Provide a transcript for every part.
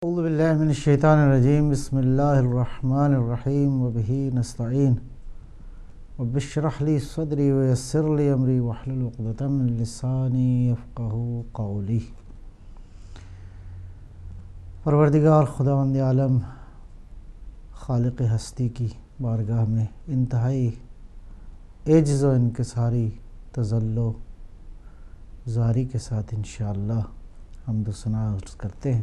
اعوذ باللہ من الشیطان الرجیم بسم اللہ الرحمن الرحیم وبہ نستعین رب اشرح لی صدری ویسر لی امری واحلل عقدۃ من لسانی یفقہوا قولی۔ پروردگار خداوند عالم خالق ہستی کی بارگاہ میں انتہائی عجز و انکساری تذلل و زاری کے ساتھ انشاءاللہ حمد و ثنا عرض کرتے ہیں۔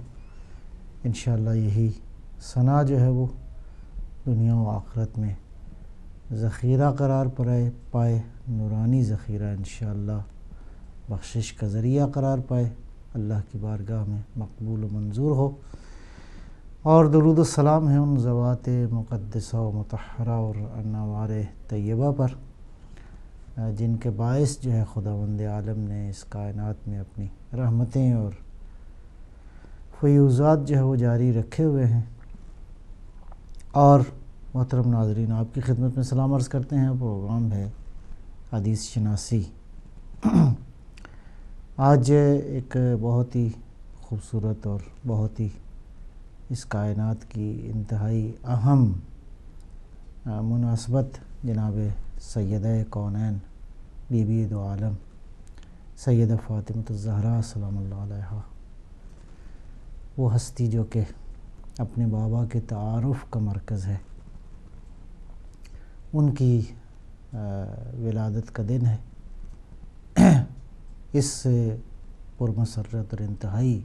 انشاءاللہ یہی ثنا جو ہے وہ دنیا و آخرت میں ذخیرہ قرار پائے، نورانی ذخیرہ انشاءاللہ بخشش کا ذریعہ قرار پائے، اللہ کی بارگاہ میں مقبول و منظور ہو، اور درود و سلام ہے ان ذوات مقدسہ و مطہرہ اور انوار طیبہ پر جن کے باعث جو ہے خداوند عالم نے اس کائنات میں اپنی رحمتیں اور فیوزات جو ہے وہ جاری رکھے ہوئے ہیں۔ اور محترم ناظرین، آپ کی خدمت میں سلام عرض کرتے ہیں۔ پروگرام ہے حدیث شناسی۔ آج ایک بہت ہی خوبصورت اور بہت ہی اس کائنات کی انتہائی اہم مناسبت جناب سیدہ کونین بی بی دو عالم سیدہ فاطمہ الزہرا سلام اللہ علیہا، وہ ہستی جو کہ اپنے بابا کے تعارف کا مرکز ہے، ان کی ولادت کا دن ہے۔ اس پرمسرت اور انتہائی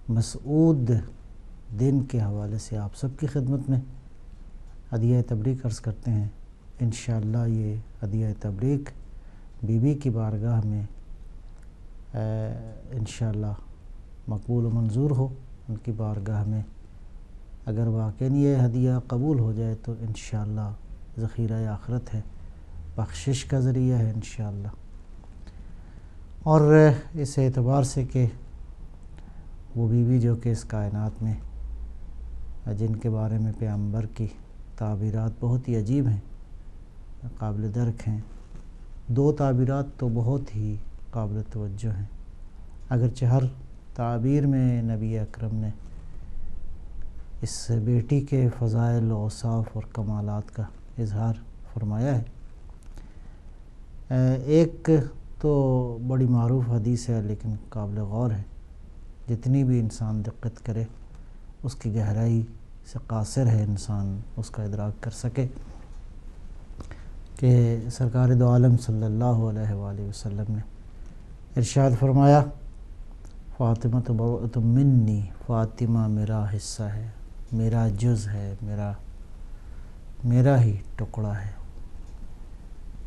مسعود دن کے حوالے سے آپ سب کی خدمت میں ہدیہ تبریک عرض کرتے ہیں۔ انشاءاللہ یہ ہدیہ تبریک بی بی کی بارگاہ میں انشاءاللہ مقبول و منظور ہو، ان کی بارگاہ میں اگر واقعی یہ ہدیہ قبول ہو جائے تو انشاءاللہ ذخیرہ آخرت ہے، بخشش کا ذریعہ ہے انشاءاللہ۔ اور اس اعتبار سے کہ وہ بیوی جو کہ اس کائنات میں جن کے بارے میں پیغمبر کی تعبیرات بہت ہی عجیب ہیں، قابل درک ہیں۔ دو تعبیرات تو بہت ہی قابل توجہ ہیں، اگرچہ ہر تعبیر میں نبی اکرم نے اس بیٹی کے فضائل و اوصاف اور کمالات کا اظہار فرمایا ہے۔ ایک تو بڑی معروف حدیث ہے لیکن قابل غور ہے، جتنی بھی انسان دقت کرے اس کی گہرائی سے قاصر ہے انسان اس کا ادراک کر سکے، کہ سرکار دو عالم صلی اللہ علیہ وآلہ وسلم نے ارشاد فرمایا، فاطمہ بضعۃ منی، فاطمہ میرا حصہ ہے، میرا جز ہے، میرا ہی ٹکڑا ہے۔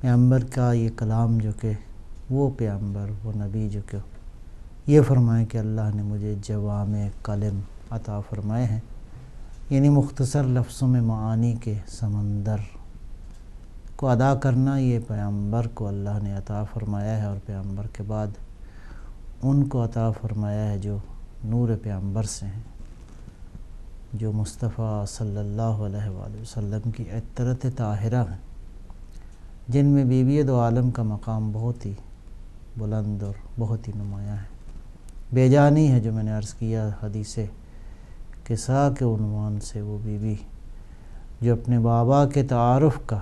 پیغمبر کا یہ کلام جو کہ وہ پیغمبر، وہ نبی جو کہ یہ فرمائے کہ اللہ نے مجھے جوامع کلم عطا فرمائے ہیں، یعنی مختصر لفظوں میں معانی کے سمندر کو ادا کرنا، یہ پیغمبر کو اللہ نے عطا فرمایا ہے، اور پیغمبر کے بعد ان کو عطا فرمایا ہے جو نور پیغمبر سے ہیں، جو مصطفیٰ صلی اللہ علیہ وآلہ وسلم کی عطرت طاہرہ ہیں، جن میں بی بی دو عالم کا مقام بہت ہی بلند اور بہت ہی نمایاں ہے۔ بے جانی ہے جو میں نے عرض کیا، حدیث کسا کے عنوان سے وہ بی بی جو اپنے بابا کے تعارف کا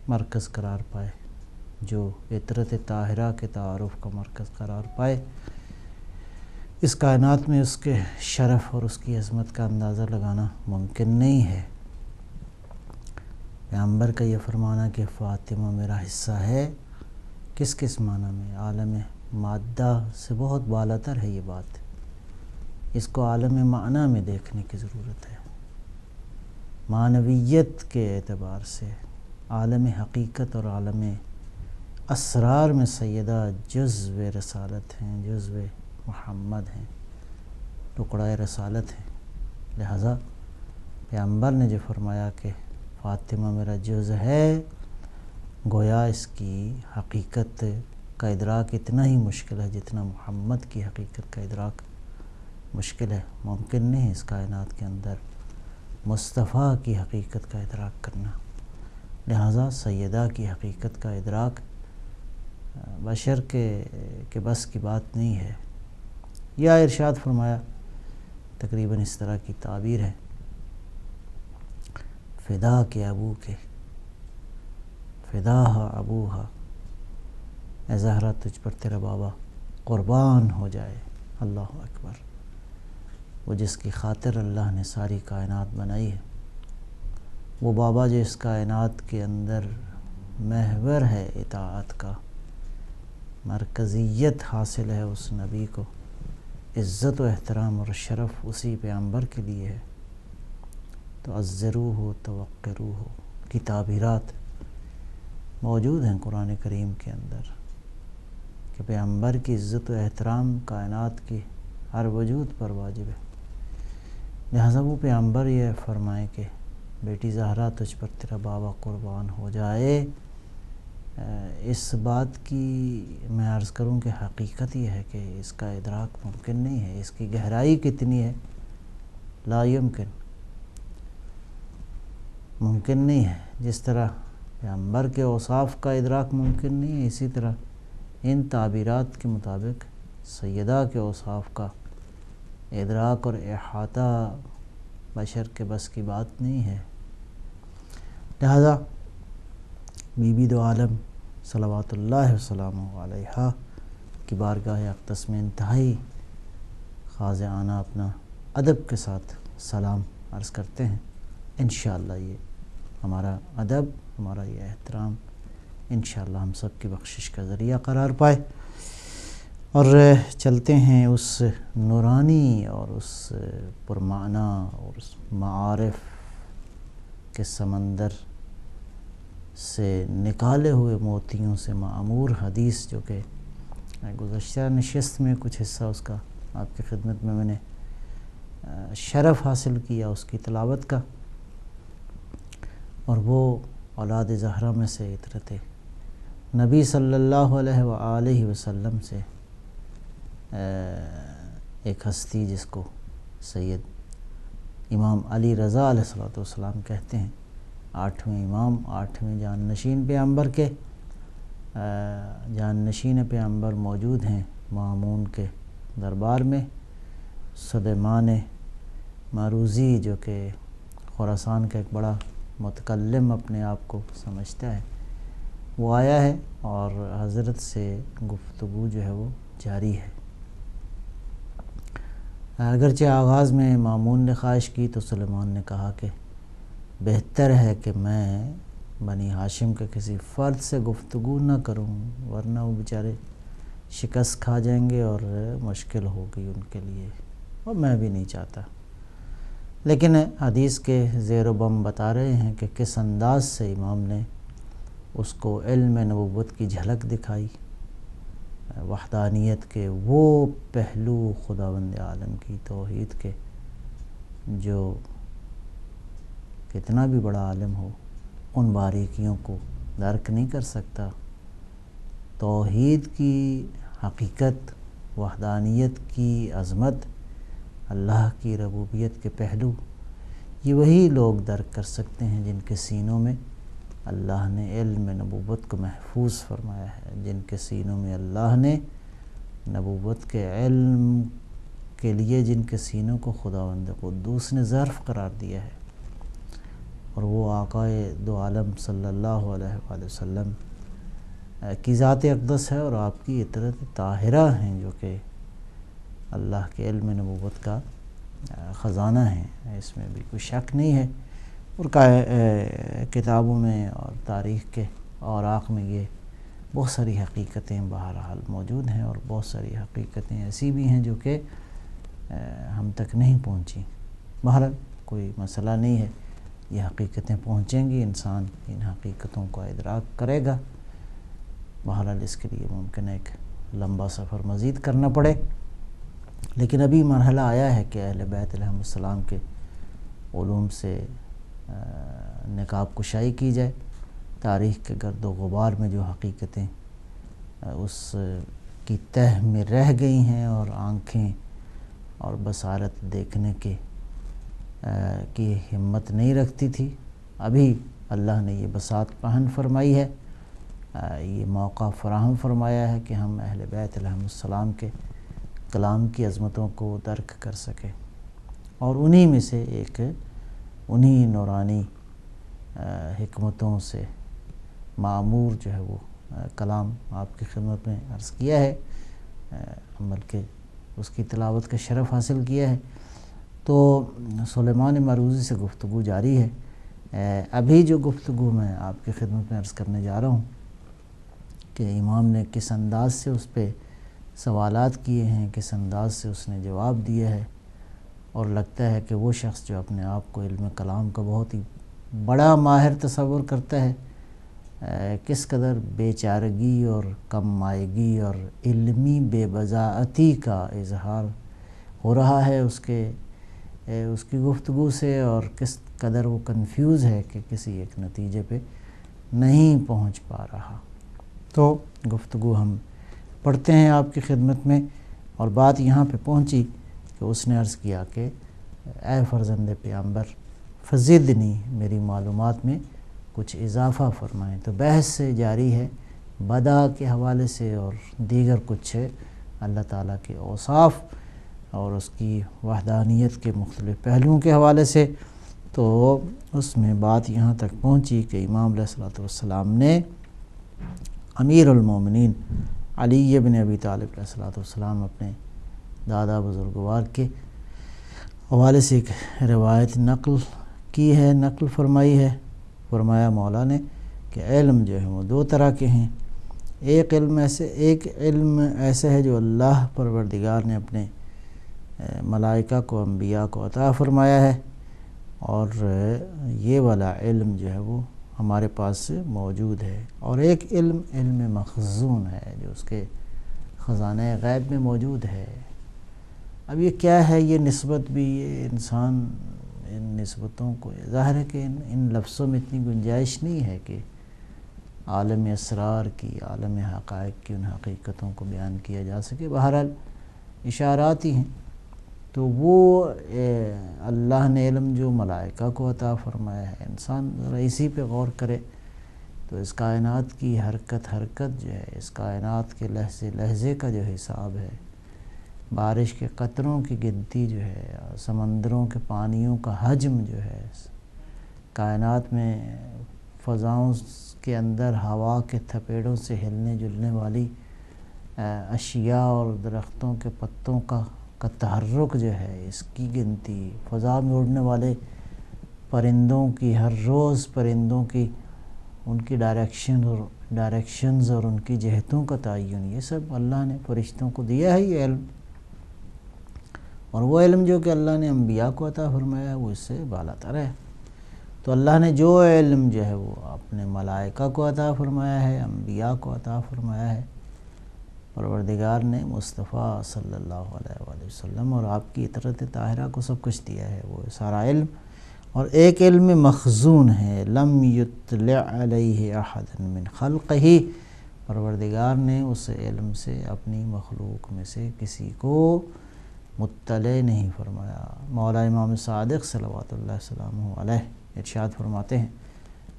مرکز قرار پائے، جو عطرت طاہرہ کے تعارف کا مرکز قرار پائے، اس کائنات میں اس کے شرف اور اس کی عظمت کا اندازہ لگانا ممکن نہیں ہے۔ پیغمبر کا یہ فرمانا کہ فاطمہ میرا حصہ ہے، کس کس معنی میں؟ عالم مادہ سے بہت بالاتر ہے یہ بات، اس کو عالم معنی میں دیکھنے کی ضرورت ہے۔ معنویت کے اعتبار سے عالم حقیقت اور عالم اسرار میں سیدہ جزو رسالت ہیں، جزو محمد ہیں، ٹکڑہ رسالت ہیں۔ لہذا پیغمبر نے جو فرمایا کہ فاطمہ میرا جز ہے، گویا اس کی حقیقت کا ادراک اتنا ہی مشکل ہے جتنا محمد کی حقیقت کا ادراک مشکل ہے۔ ممکن نہیں اس کائنات کے اندر مصطفیٰ کی حقیقت کا ادراک کرنا، لہذا سیدہ کی حقیقت کا ادراک بشر کے بس کی بات نہیں ہے۔ یا ارشاد فرمایا تقریباً اس طرح کی تعبیر ہے، فدا کے ابو کے، فدا ابوہا، اے زہرا تجھ پر تیرا بابا قربان ہو جائے۔ اللہ اکبر، وہ جس کی خاطر اللہ نے ساری کائنات بنائی ہے، وہ بابا جو اس کائنات کے اندر محور ہے اطاعت کا، مرکزیت حاصل ہے اس نبی کو، عزت و احترام اور شرف اسی پیغمبر کے لیے ہے، تو عزروہ توقروہ کی تعبیرات موجود ہیں قرآن کریم کے اندر کہ پیغمبر کی عزت و احترام کائنات کی ہر وجود پر واجب ہے۔ لہٰذا وہ پیغمبر یہ فرمائے کہ بیٹی زہرا تجھ پر تیرا بابا قربان ہو جائے، اس بات کی میں عرض کروں کہ حقیقت یہ ہے کہ اس کا ادراک ممکن نہیں ہے، اس کی گہرائی کتنی ہے، لا یمکن، ممکن نہیں ہے۔ جس طرح پیغمبر کے اوصاف کا ادراک ممکن نہیں ہے، اسی طرح ان تعبیرات کے مطابق سیدہ کے اوصاف کا ادراک اور احاطہ بشر کے بس کی بات نہیں ہے۔ لہذا بی بی دو عالم صلوات اللہ وسلامہ علیہا کی بارگاہ اقدس میں انتہائی خاضعانہ اپنا ادب کے ساتھ سلام عرض کرتے ہیں۔ انشاءاللہ یہ ہمارا ادب، ہمارا یہ احترام انشاءاللہ ہم سب کی بخشش کا ذریعہ قرار پائے، اور چلتے ہیں اس نورانی اور اس پرمعنی اور اس معارف کے سمندر سے نکالے ہوئے موتیوں سے معمور حدیث، جو کہ گزشتہ نشست میں کچھ حصہ اس کا آپ کی خدمت میں نے شرف حاصل کیا اس کی تلاوت کا، اور وہ اولاد زہرا میں سے عطرت نبی صلی اللہ علیہ وآلہ وسلم سے ایک ہستی جس کو سید امام علی رضا علیہ السلام کہتے ہیں، 8ویں امام، 8ویں جان نشین پیغمبر کے جان نشین پیغمبر موجود ہیں مامون کے دربار میں۔ سلیمان ماروزی جو کہ خراسان کا ایک بڑا متکلم اپنے آپ کو سمجھتا ہے، وہ آیا ہے اور حضرت سے گفتگو جو ہے وہ جاری ہے۔ اگرچہ آغاز میں مامون نے خواہش کی تو سلیمان نے کہا کہ بہتر ہے کہ میں بنی ہاشم کے کسی فرد سے گفتگو نہ کروں، ورنہ وہ بیچارے شکست کھا جائیں گے اور مشکل ہوگی ان کے لیے، اور میں بھی نہیں چاہتا۔ لیکن حدیث کے زیر و بم بتا رہے ہیں کہ کس انداز سے امام نے اس کو علم نبوت کی جھلک دکھائی، وحدانیت کے وہ پہلو خداوند عالم کی توحید کے جو کتنا بھی بڑا عالم ہو ان باریکیوں کو درک نہیں کر سکتا۔ توحید کی حقیقت، وحدانیت کی عظمت، اللہ کی ربوبیت کے پہلو، یہ وہی لوگ درک کر سکتے ہیں جن کے سینوں میں اللہ نے علم نبوت کو محفوظ فرمایا ہے، جن کے سینوں میں اللہ نے نبوت کے علم کے لیے جن کے سینوں کو خداوند قدوس نے ظرف قرار دیا ہے، اور وہ آقائے دو عالم صلی اللہ علیہ وآلہ وسلم کی ذات اقدس ہے اور آپ کی عطرت طاہرہ ہیں، جو کہ اللہ کے علم نبوت کا خزانہ ہیں، اس میں بھی کوئی شک نہیں ہے۔ اور کتابوں میں اور تاریخ کے اوراق میں یہ بہت ساری حقیقتیں بہرحال موجود ہیں، اور بہت ساری حقیقتیں ایسی بھی ہیں جو کہ ہم تک نہیں پہنچیں۔ بہرحال کوئی مسئلہ نہیں ہے، یہ حقیقتیں پہنچیں گی، انسان ان حقیقتوں کا ادراک کرے گا۔ بہرحال اس کے لیے ممکن ہے ایک لمبا سفر مزید کرنا پڑے، لیکن ابھی مرحلہ آیا ہے کہ اہل بیت علیہم السلام کے علوم سے نقاب کشائی کی جائے۔ تاریخ کے گرد و غبار میں جو حقیقتیں اس کی تہ میں رہ گئی ہیں اور آنکھیں اور بصارت دیکھنے کی ہمت نہیں رکھتی تھی، ابھی اللہ نے یہ بساط پہن فرمائی ہے، یہ موقع فراہم فرمایا ہے کہ ہم اہل بیت علیہم السلام کے کلام کی عظمتوں کو درک کر سکیں۔ اور انہی میں سے ایک انہی نورانی حکمتوں سے معمور جو ہے وہ کلام آپ کی خدمت میں عرض کیا ہے، بلکہ اس کی تلاوت کا شرف حاصل کیا ہے۔ تو سلیمان مروزی سے گفتگو جاری ہے۔ ابھی جو گفتگو میں آپ کی خدمت میں عرض کرنے جا رہا ہوں کہ امام نے کس انداز سے اس پہ سوالات کیے ہیں، کس انداز سے اس نے جواب دیا ہے، اور لگتا ہے کہ وہ شخص جو اپنے آپ کو علم کلام کا بہت ہی بڑا ماہر تصور کرتا ہے، کس قدر بے چارگی اور کم مائگی اور علمی بے بضاعتی کا اظہار ہو رہا ہے اس کی گفتگو سے، اور کس قدر وہ کنفیوز ہے کہ کسی ایک نتیجے پہ نہیں پہنچ پا رہا۔ تو گفتگو ہم پڑھتے ہیں آپ کی خدمت میں، اور بات یہاں پہ پہنچی کہ اس نے عرض کیا کہ اے فرزند پیغمبر فزدنی، میری معلومات میں کچھ اضافہ فرمائیں۔ تو بحث سے جاری ہے بدا کے حوالے سے اور دیگر کچھ اللہ تعالیٰ کے اوصاف اور اس کی وحدانیت کے مختلف پہلوؤں کے حوالے سے۔ تو اس میں بات یہاں تک پہنچی کہ امام علیہ السلام نے امیر المومنین علی بن ابی طالب علیہ السلام اپنے دادا بزرگوار کے حوالے سے ایک روایت نقل فرمائی ہے۔ فرمایا مولا نے کہ علم جو ہے وہ دو طرح کے ہیں، ایک علم ایسے ہے جو اللہ پروردگار نے اپنے ملائکہ کو، انبیاء کو عطا فرمایا ہے، اور یہ والا علم جو ہے وہ ہمارے پاس موجود ہے، اور ایک علم مخزون ہے جو اس کے خزانہ غیب میں موجود ہے۔ اب یہ کیا ہے، یہ نسبت بھی، یہ انسان ان نسبتوں کو، ظاہر ہے کہ ان لفظوں میں اتنی گنجائش نہیں ہے کہ عالم اسرار کی، عالم حقائق کی ان حقیقتوں کو بیان کیا جا سکے، بہرحال اشارات ہی ہیں۔ تو وہ اللہ نے علم جو ملائکہ کو عطا فرمایا ہے، انسان ذرا اسی پہ غور کرے تو اس کائنات کی حرکت جو ہے، اس کائنات کے لحظے کا جو حساب ہے، بارش کے قطروں کی گنتی جو ہے، سمندروں کے پانیوں کا حجم جو ہے، کائنات میں فضاؤں کے اندر ہوا کے تھپیڑوں سے ہلنے جلنے والی اشیاء اور درختوں کے پتوں کا تحرک جو ہے، اس کی گنتی، فضا میں اڑنے والے پرندوں کی، ہر روز پرندوں کی ان کی ڈائریکشنز اور ان کی جہتوں کا تعین، یہ سب اللہ نے فرشتوں کو دیا ہے یہ علم، اور وہ علم جو کہ اللہ نے انبیاء کو عطا فرمایا ہے وہ اس سے بالا تر ہے۔ تو اللہ نے جو علم جو ہے وہ اپنے ملائکہ کو عطا فرمایا ہے، انبیاء کو عطا فرمایا ہے، پروردگار نے مصطفیٰ صلی اللہ علیہ وآلہ وسلم اور آپ کی عطرت طاہرہ کو سب کچھ دیا ہے، وہ سارا علم، اور ایک علم مخزون ہے، لم یطلع علیہ احد من خلقہ، پروردگار نے اس علم سے اپنی مخلوق میں سے کسی کو مطلع نہیں فرمایا۔ مولا امام صادق صلوات اللہ وسلامہ علیہ ارشاد فرماتے ہیں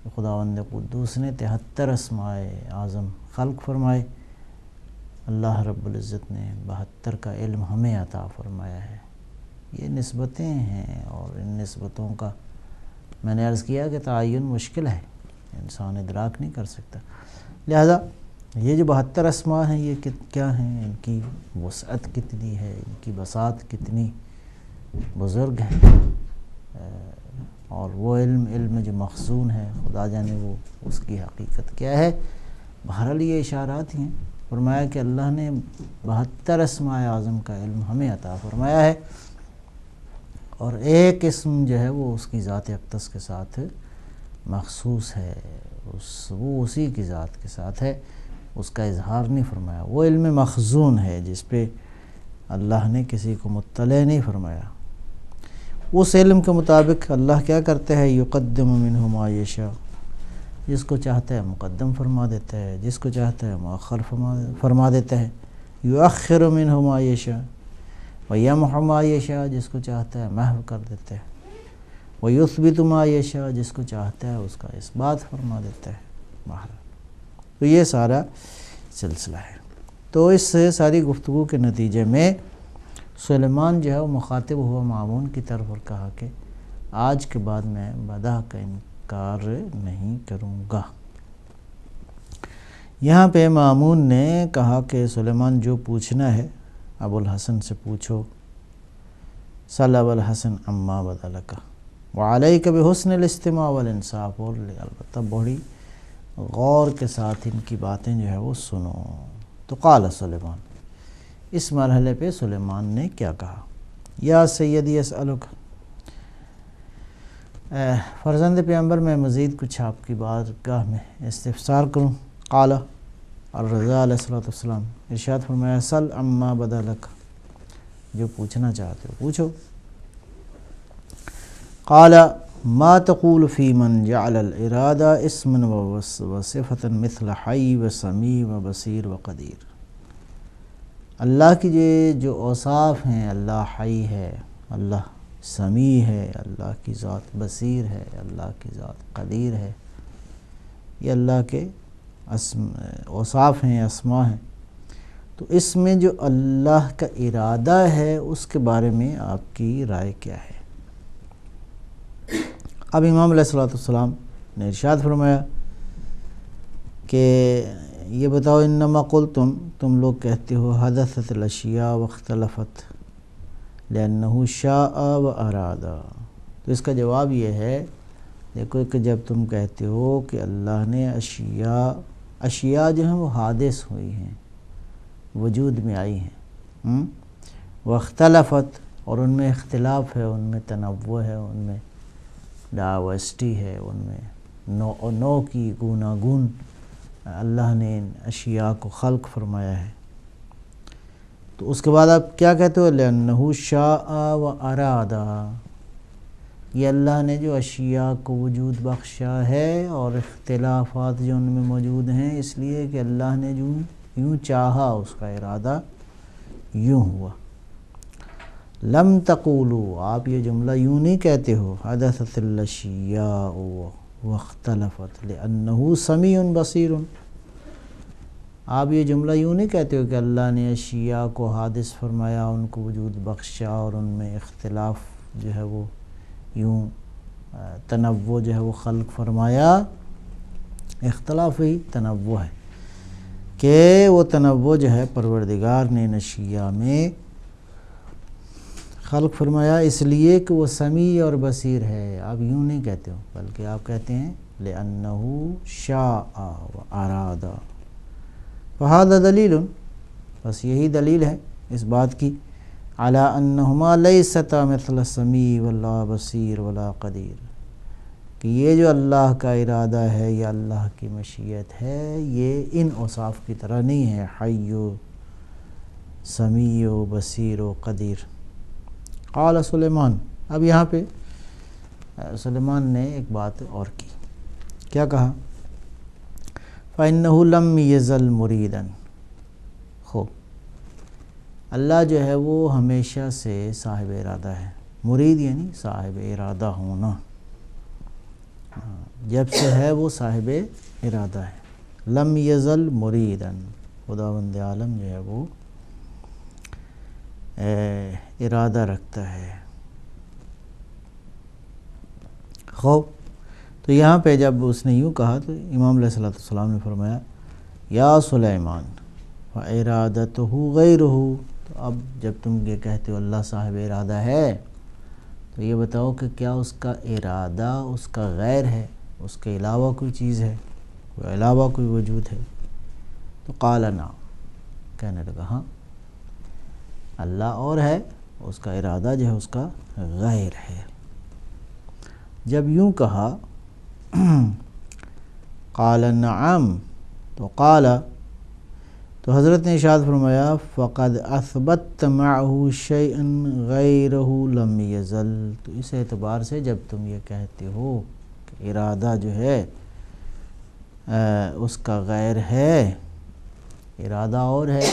کہ خداوند قدوس نے 73 اسماء اعظم خلق فرمائے، اللہ رب العزت نے 72 کا علم ہمیں عطا فرمایا ہے۔ یہ نسبتیں ہیں، اور ان نسبتوں کا میں نے عرض کیا کہ تعین مشکل ہے، انسان ادراک نہیں کر سکتا، لہذا یہ جو 72 اسماء ہیں یہ کیا ہیں، ان کی وسعت کتنی ہے، ان کی بساط کتنی بزرگ ہے، اور وہ علم جو مخزون ہے، خدا جانے وہ اس کی حقیقت کیا ہے۔ بہرحال یہ اشارات ہیں۔ فرمایا کہ اللہ نے 72 اسماء اعظم کا علم ہمیں عطا فرمایا ہے، اور ایک اسم جو ہے وہ اس کی ذات اقدس کے ساتھ مخصوص ہے، وہ اسی کی ذات کے ساتھ ہے، اس کا اظہار نہیں فرمایا۔ وہ علم مخزون ہے جس پہ اللہ نے کسی کو مطلع نہیں فرمایا۔ اس علم کے مطابق اللہ کیا کرتا ہے، یقدم منہ ما یشاء، جس کو چاہتا ہے مقدم فرما دیتا ہے، جس کو چاہتا ہے مؤخر فرما دیتا ہے، یؤخر منہ ما یشاء ویمحو ما یشاء، جس کو چاہتا ہے محو کر دیتا ہے، ویثبت ما یشاء، جس کو چاہتا ہے اس کا اثبات فرما دیتا ہے۔ بہرحال تو یہ سارا سلسلہ ہے۔ تو اس سے ساری گفتگو کے نتیجے میں سلیمان جو ہے وہ مخاطب ہوا مامون کی طرف اور کہا کہ آج کے بعد میں بدع کا انکار نہیں کروں گا۔ یہاں پہ مامون نے کہا کہ سلیمان جو پوچھنا ہے ابو الحسن سے پوچھو، سل ابو الحسن اما بدا لک وعلیک بحسن الاستماع والانصاف، اور البتہ بڑی غور کے ساتھ ان کی باتیں جو ہے وہ سنو۔ تو قال سلیمان، اس مرحلے پہ سلیمان نے کیا کہا، یا سیدی اسألک، فرزند پیغمبر میں مزید کچھ آپ کی بارگاہ میں استفسار کروں۔ قال، الرضا علیہ السلام ارشاد فرمایا، سل اما بدا لک، جو پوچھنا چاہتے ہو پوچھو۔ قال ما تقول فی من جعل الارادہ اسما وصفتا مثل حی وسمیع وبصیر وقدیر۔ اللہ کی جو اوصاف ہیں، اللہ حی ہے، اللہ سمیع ہے، اللہ کی ذات بصیر ہے، اللہ کی ذات قدیر ہے، یہ اللہ کے اوصاف ہیں، اسماء ہیں۔ تو اس میں جو اللہ کا ارادہ ہے اس کے بارے میں آپ کی رائے کیا ہے؟ اب امام علیہ السلام نے ارشاد فرمایا کہ یہ بتاؤ، انما قلتم، تم لوگ کہتے ہو حدثت الاشیاء واختلفت لأنہ شاء و ارادہ۔ تو اس کا جواب یہ ہے، دیکھو کہ جب تم کہتے ہو کہ اللہ نے اشیاء جو ہیں وہ حادث ہوئی ہیں، وجود میں آئی ہیں، واختلفت، اور ان میں اختلاف ہے، ان میں تنوع ہے، ان میں ڈائیورسٹی ہے، ان میں نو کی گوناگون اللہ نے ان اشیاء کو خلق فرمایا ہے۔ تو اس کے بعد آپ کیا کہتے ہو، لأنہ شاء و ارادہ، یہ اللہ نے جو اشیاء کو وجود بخشا ہے اور اختلافات جو ان میں موجود ہیں، اس لیے کہ اللہ نے جو یوں چاہا، اس کا ارادہ یوں ہوا۔ لم تقولوا، آپ یہ جملہ یوں نہیں کہتے ہو، حدثت الاشیاء واختلفت لأنہ سمیع بصیر، آپ یہ جملہ یوں نہیں کہتے ہو کہ اللہ نے اشیاء کو حادث فرمایا، ان کو وجود بخشا اور ان میں اختلاف جو ہے وہ یوں تنوع جو ہے وہ خلق فرمایا۔ اختلاف ہی تنوع ہے کہ وہ تنوع جو ہے پروردگار نے ان اشیاء میں خلق فرمایا اس لیے کہ وہ سمیع اور بصیر ہے۔ آپ یوں نہیں کہتے ہو، بلکہ آپ کہتے ہیں لأنہ شاء و ارادہ، فہذا دلیل، بس یہی دلیل ہے اس بات کی، علی انہما لیستا مثل السمیع ولا بصیر ولا قدیر، کہ یہ جو اللہ کا ارادہ ہے یا اللہ کی مشیت ہے، یہ ان اوصاف کی طرح نہیں ہے، حی و سمیع و بصیر و قدیر۔ قال سلیمان، اب یہاں پہ سلیمان نے ایک بات اور کی، کیا کہا، فَإِنَّهُ لَمْ يَزَلْ مُرِيدًا، خوب، اللہ جو ہے وہ ہمیشہ سے صاحب ارادہ ہے، مرید یعنی صاحب ارادہ ہونا، جب سے ہے وہ صاحب ارادہ ہے۔ لم یزل مریدن، خداوند عالم جو ہے وہ ارادہ رکھتا ہے۔ خوب، تو یہاں پہ جب اس نے یوں کہا تو امام علیہ السلام نے فرمایا، یا سلیمان وَإِرَادَتُهُ غَيْرُهُ، تو اب جب تم یہ کہتے ہو اللہ صاحب ارادہ ہے، تو یہ بتاؤ کہ کیا اس کا ارادہ اس کا غیر ہے، اس کے علاوہ کوئی چیز ہے، کوئی علاوہ کوئی وجود ہے؟ تو قال نعم، کہنے لگا ہاں، اللہ اور ہے، اس کا ارادہ جو ہے اس کا غیر ہے۔ جب یوں کہا قال نعم، تو قال، تو حضرت نے ارشاد فرمایا، فقد اثبت معه شیئا غیرہ لم یزل، تو اس اعتبار سے جب تم یہ کہتے ہو کہ ارادہ جو ہے اس کا غیر ہے، ارادہ اور ہے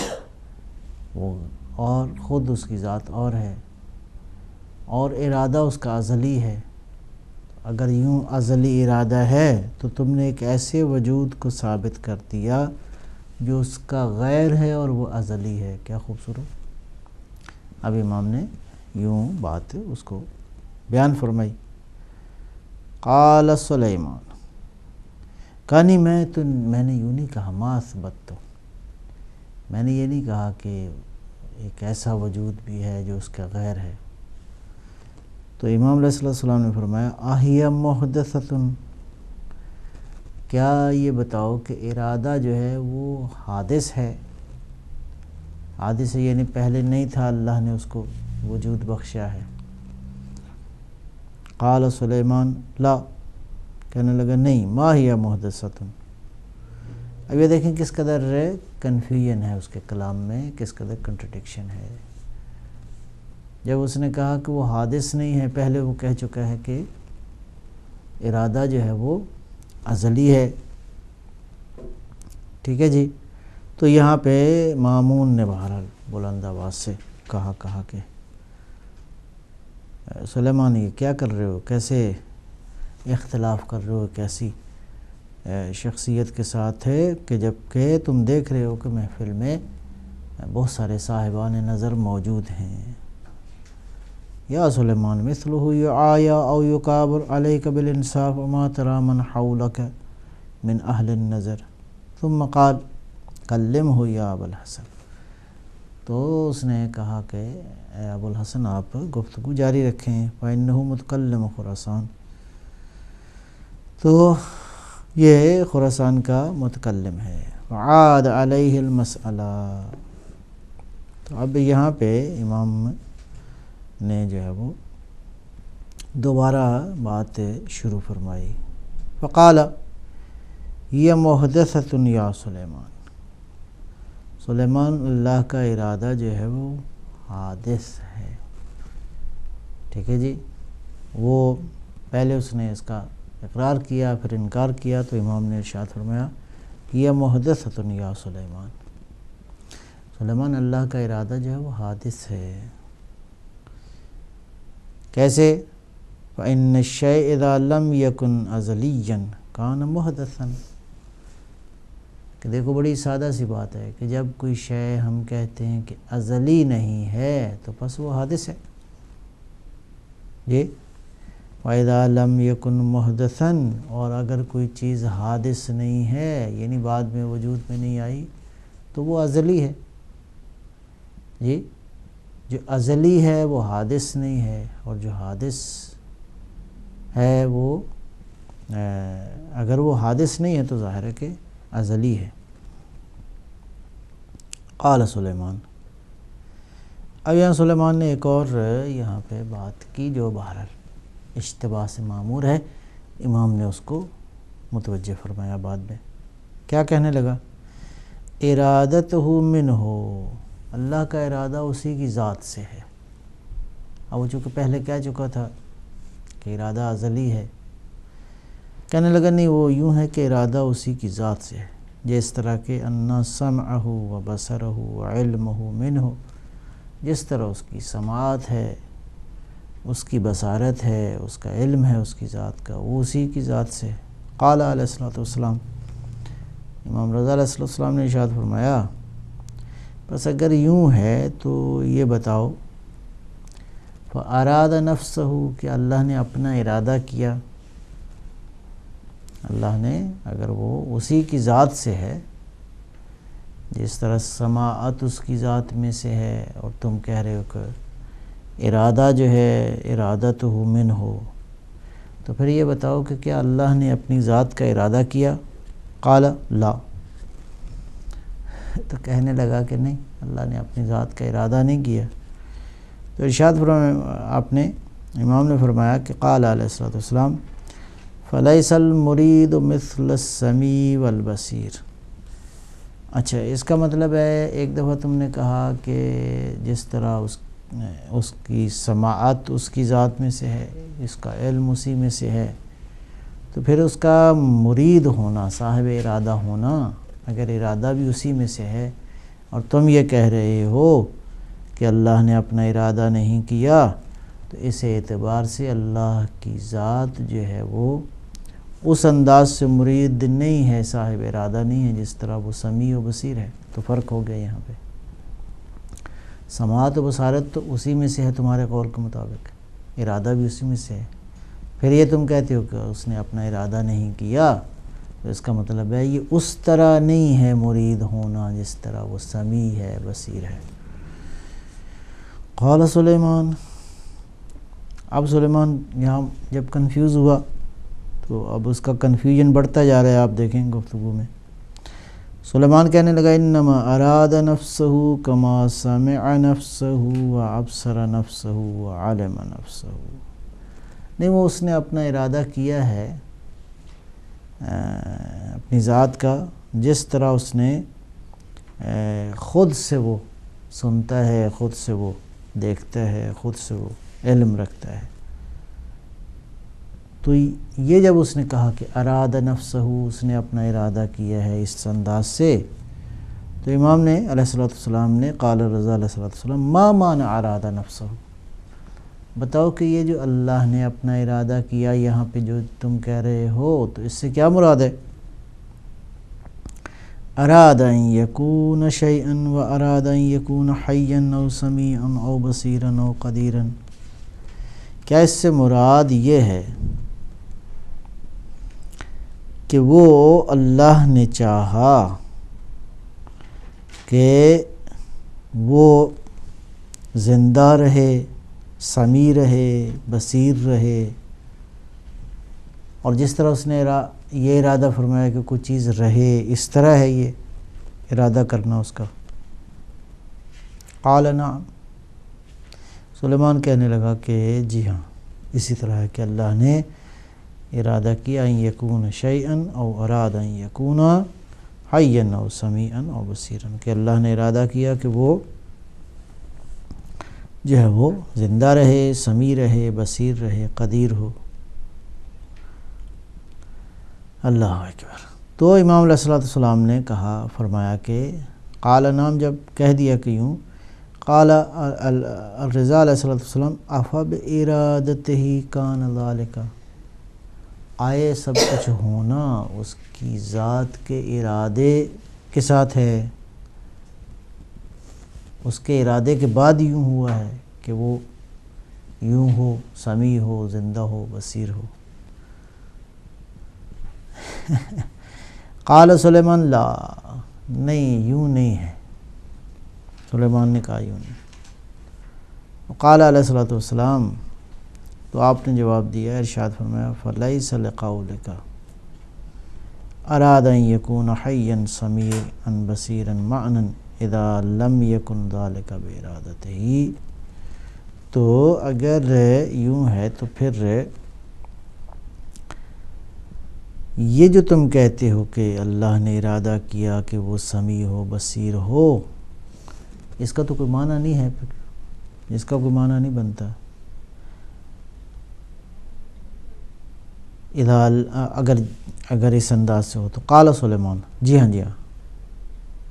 وہ، اور خود اس کی ذات اور ہے، اور ارادہ اس کا ازلی ہے، اگر یوں ازلی ارادہ ہے تو تم نے ایک ایسے وجود کو ثابت کر دیا جو اس کا غیر ہے اور وہ ازلی ہے۔ کیا خوبصورت! اب امام نے یوں بات اس کو بیان فرمائی. قال سلیمان، کہا نہیں میں نے یوں نہیں کہا، ما اثبت، میں نے یہ نہیں کہا کہ ایک ایسا وجود بھی ہے جو اس کا غیر ہے. تو امام علیہ السلام نے فرمایا آہیہ محدثۃ، کیا یہ بتاؤ کہ ارادہ جو ہے وہ حادث ہے؟ حادث ہے یعنی پہلے نہیں تھا، اللہ نے اس کو وجود بخشا ہے. قال سلیمان لا، کہنے لگا نہیں، ما ہی محدثۃ. اب یہ دیکھیں کس قدر کنفیوژن ہے اس کے کلام میں، کس قدر کنٹرڈکشن ہے. جب اس نے کہا کہ وہ حادث نہیں ہے، پہلے وہ کہہ چکا ہے کہ ارادہ جو ہے وہ ازلی ہے. ٹھیک ہے جی. تو یہاں پہ مامون نے بہرحال بلند آواز سے کہا کہ سلیمان یہ کیا کر رہے ہو، کیسے اختلاف کر رہے ہو، کیسی شخصیت کے ساتھ ہے کہ جب کہ تم دیکھ رہے ہو کہ محفل میں بہت سارے صاحبان نظر موجود ہیں. یا سلیمان مثلہ یعایا او یکابر علیک بالانصاف وما ترى من حولک من اہل النظر ثم قال کلمہ یا ابو الحسن. تو اس نے کہا کہ اے ابو الحسن آپ گفتگو جاری رکھیں، فإنہ متکلم خراسان، تو یہ خراسان کا متکلم ہے. وعاد علیہ المسئلہ. تو اب یہاں پہ امام نے جو ہے وہ دوبارہ بات شروع فرمائی. فقال یہ محدثۃ یا سلیمان، سلیمان اللہ کا ارادہ جو ہے وہ حادث ہے. ٹھیک ہے جی. وہ پہلے اس نے اس کا اقرار کیا پھر انکار کیا، تو امام نے ارشاد فرمایا یہ محدثۃ یا سلیمان، سلیمان اللہ کا ارادہ جو ہے وہ حادث ہے. کیسے؟ فإن الشيء إذا لم يكن أزليا كان محدثا. کہ دیکھو بڑی سادہ سی بات ہے کہ جب کوئی شے ہم کہتے ہیں کہ ازلی نہیں ہے تو بس وہ حادث ہے. جی. وَإِذَا لَمْ يَكُنْ مُحْدَثًا، اور اگر کوئی چیز حادث نہیں ہے یعنی بعد میں وجود میں نہیں آئی تو وہ ازلی ہے. جی. جو ازلی ہے وہ حادث نہیں ہے، اور جو حادث ہے وہ اگر وہ حادث نہیں ہے تو ظاہر ہے کہ ازلی ہے. قال سلیمان. اب یہاں سلیمان نے ایک اور یہاں پہ بات کی جو بہرحال اشتباہ سے معمور ہے، امام نے اس کو متوجہ فرمایا. بعد میں کیا کہنے لگا؟ ارادتہ منہ، اللہ کا ارادہ اسی کی ذات سے ہے. اب وہ چونکہ پہلے کہہ چکا تھا کہ ارادہ ازلی ہے، کہنے لگا نہیں، وہ یوں ہے کہ ارادہ اسی کی ذات سے ہے. جس طرح کہ ان سمعہ و بصرہ و علمہ منہ، جس طرح اس کی سماعت ہے، اس کی بصارت ہے، اس کا علم ہے اس کی ذات کا، وہ اسی کی ذات سے ہے. قال علیہ السلام، امام رضا علیہ السلام نے ارشاد فرمایا بس اگر یوں ہے تو یہ بتاؤ فَأَرَادَ نَفْسَهُ، کہ اللہ نے اپنا ارادہ کیا. اللہ نے اگر وہ اسی کی ذات سے ہے، جس طرح سماعت اس کی ذات میں سے ہے اور تم کہہ رہے ہو کہ ارادہ جو ہے ارادتہ منہ ہو، تو پھر یہ بتاؤ کہ کیا اللہ نے اپنی ذات کا ارادہ کیا؟ قال لا. تو کہنے لگا کہ نہیں، اللہ نے اپنی ذات کا ارادہ نہیں کیا. تو ارشاد فرمایا آپ نے، امام نے فرمایا کہ قال علیہ السلام فلیس المرید مثل السمیع والبصیر. اچھا، اس کا مطلب ہے ایک دفعہ تم نے کہا کہ جس طرح اس کی سماعت اس کی ذات میں سے ہے، اس کا علم اسی میں سے ہے، تو پھر اس کا مرید ہونا، صاحب ارادہ ہونا، اگر ارادہ بھی اسی میں سے ہے اور تم یہ کہہ رہے ہو کہ اللہ نے اپنا ارادہ نہیں کیا، تو اس اعتبار سے اللہ کی ذات جو ہے وہ اس انداز سے مرید نہیں ہے، صاحب ارادہ نہیں ہے جس طرح وہ سمیع و بصیر ہے. تو فرق ہو گیا یہاں پہ. سماعت و بصارت تو اسی میں سے ہے تمہارے قول کے مطابق، ارادہ بھی اسی میں سے ہے، پھر یہ تم کہتے ہو کہ اس نے اپنا ارادہ نہیں کیا، تو اس کا مطلب ہے یہ اس طرح نہیں ہے مرید ہونا جس طرح وہ سمیع ہے، بصیر ہے۔ قال سلیمان، اب سلیمان یہاں جب کنفیوز ہوا تو اب اس کا کنفیوژن بڑھتا جا رہا ہے، آپ دیکھیں گفتگو میں۔ سلیمان کہنے لگا انما اراد نفسہ کما سمع نفسہ وابصر نفسہ وعلم نفسہ، نہیں وہ اس نے اپنا ارادہ کیا ہے اپنی ذات کا جس طرح اس نے خود سے وہ سنتا ہے، خود سے وہ دیکھتا ہے، خود سے وہ علم رکھتا ہے۔ تو یہ جب اس نے کہا کہ اراد نفسہ، اس نے اپنا ارادہ کیا ہے اس انداز سے، تو امام نے علیہ الصلوۃ والسلام نے قال رضا علیہ الصلوۃ والسلام ما معنی اراد نفسہ، بتاؤ کہ یہ جو اللہ نے اپنا ارادہ کیا یہاں پہ جو تم کہہ رہے ہو تو اس سے کیا مراد ہے؟ اراد ان یکون شیئا و اراد ان یکون حیا او سمیعا او بصیرا او قدیرا، کیا اس سے مراد یہ ہے کہ وہ اللہ نے چاہا کہ وہ زندہ رہے، سمیع رہے، بصیر رہے، اور جس طرح اس نے یہ ارادہ فرمایا کہ کوئی چیز رہے، اس طرح ہے یہ ارادہ کرنا اس کا؟ قال نعم، سلیمان کہنے لگا کہ جی ہاں، اسی طرح ہے کہ اللہ نے ارادہ کیا ان یکون شیئا او اراد ان یکون حیا او سمیعا او بصیرا، کہ اللہ نے ارادہ کیا کہ وہ جو ہے وہ زندہ رہے، سمیع رہے، بصیر رہے، قدیر ہو۔ اللہ اکبر۔ تو امام علیہ الصلوۃ والسلام نے کہا، فرمایا کہ قال نام جب کہہ دیا کہ یوں، قال الرضا علیہ الصلوۃ والسلام افبارادتہ کان ذلک، آئے سب کچھ ہونا اس کی ذات کے ارادے کے ساتھ ہے، اس کے ارادے کے بعد یوں ہوا ہے کہ وہ یوں ہو، سمیع ہو، زندہ ہو، بصیر ہو۔ قال سلیمان لا، نہیں یوں نہیں ہے، سلیمان نے کہا یوں نہیں۔ قال علیہ الصلوۃ والسلام، تو آپ نے جواب دیا، ارشاد فرمایا فلیس لقولک اراد ان یکون حیا سمیعا بصیرا معنی اذا لم یکن ذلک بارادتہ، تو اگر یوں ہے تو پھر یہ جو تم کہتے ہو کہ اللہ نے ارادہ کیا کہ وہ سمیع ہو، بصیر ہو، اس کا تو کوئی معنی نہیں ہے، پھر اس کا کوئی معنی نہیں بنتا۔ اگر اس انداز سے ہو تو قال سلیمان، جی ہاں جی ہاں،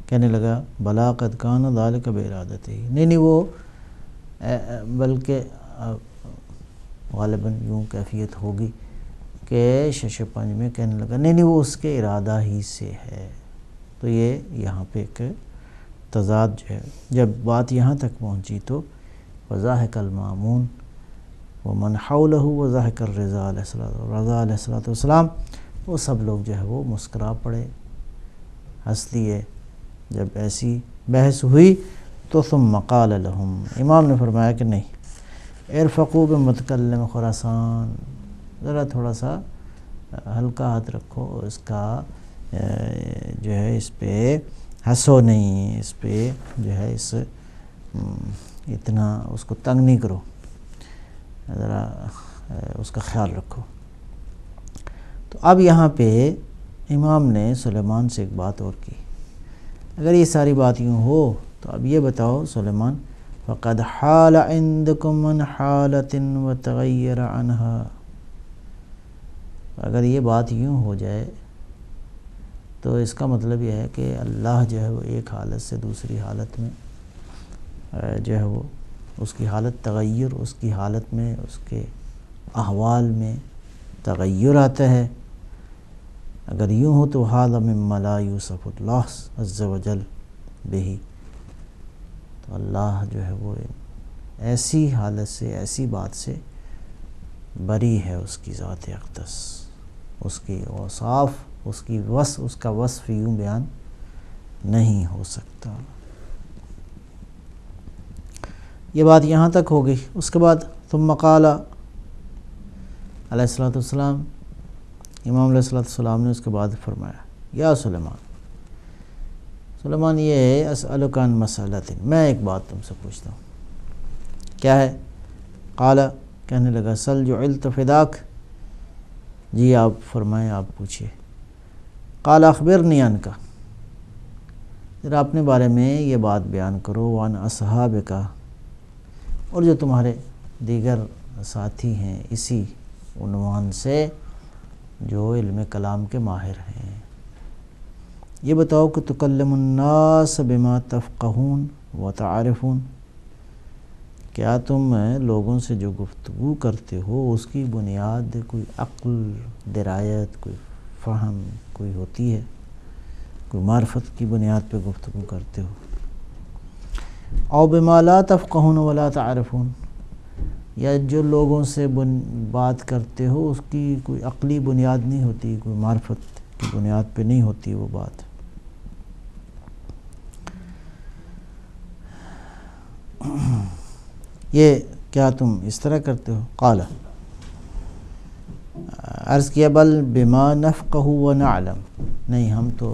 کہنے لگا بلا قد کان ذلک بارادتہ، نہیں وہ بلکہ غالباً یوں کیفیت ہوگی کہ شش پنج میں کہنے لگا نہیں وہ اس کے ارادہ ہی سے ہے۔ تو یہ یہاں پہ ایک تضاد جو ہے، جب بات یہاں تک پہنچی تو وضاحک المامون ومن حولہ وضاحک الرضا علیہ السلام، وہ سب لوگ جو ہے وہ مسکرا پڑے، ہنس دیے۔ جب ایسی بحث ہوئی تو ثم قال لهم، امام نے فرمایا کہ نہیں، ارفقوا بمتکلم خراسان، ذرا تھوڑا سا ہلکا ہاتھ رکھو، اس کا جو ہے اس پہ ہنسو نہیں، اس پہ جو ہے اتنا اس کو تنگ نہیں کرو، ذرا اس کا خیال رکھو۔ تو اب یہاں پہ امام نے سلیمان سے ایک بات اور کی، اگر یہ ساری بات یوں ہو تو اب یہ بتاؤ سلیمان، فقد حال عندکم من حالۃ وتغیر عنہا، اگر یہ بات یوں ہو جائے تو اس کا مطلب یہ ہے کہ اللہ جو ہے وہ ایک حالت سے دوسری حالت میں جو ہے وہ اس کی حالت تغیر، اس کی حالت میں، اس کے احوال میں تغیر آتا ہے۔ اگر یوں ہو تو ھذا مما لا یوصف اللہ عز وجل بہ، تو اللہ جو ہے وہ ایسی حالت سے، ایسی بات سے بری ہے، اس کی ذات اقدس، اس کی اوصاف، اس کا وصف یوں بیان نہیں ہو سکتا۔ یہ بات یہاں تک ہو گئی۔ اس کے بعد ثم قال علیہ الصلوۃ والسلام، امام علیہ الصلوۃ والسلام نے اس کے بعد فرمایا، یا سلیمان یہ ہے، اسألک عن مسئلۃ، میں ایک بات تم سے پوچھتا ہوں، کیا ہے؟ قال، کہنے لگا، سل جعلت فداک، جی آپ فرمائیں، آپ پوچھئے۔ قال اخبرنی عنک، ذرا اپنے بارے میں یہ بات بیان کرو، وعن اصحابک، اور جو تمہارے دیگر ساتھی ہیں اسی عنوان سے، جو علم کلام کے ماہر ہیں، یہ بتاؤ کہ تکلم الناس بما تفقہون وتعرفون، کیا تم لوگوں سے جو گفتگو کرتے ہو اس کی بنیاد کوئی عقل، درایت، کوئی فہم کوئی ہوتی ہے، کوئی معرفت کی بنیاد پہ گفتگو کرتے ہو؟ او بما لا تفقہون ولا تعرفون، یا جو لوگوں سے بات کرتے ہو اس کی کوئی عقلی بنیاد نہیں ہوتی، کوئی معرفت کی بنیاد پہ نہیں ہوتی وہ بات۔ یہ کیا تم اس طرح کرتے ہو؟ قال، عرض کیا، بل بما نفقہ ونعلم، نہیں، ہم تو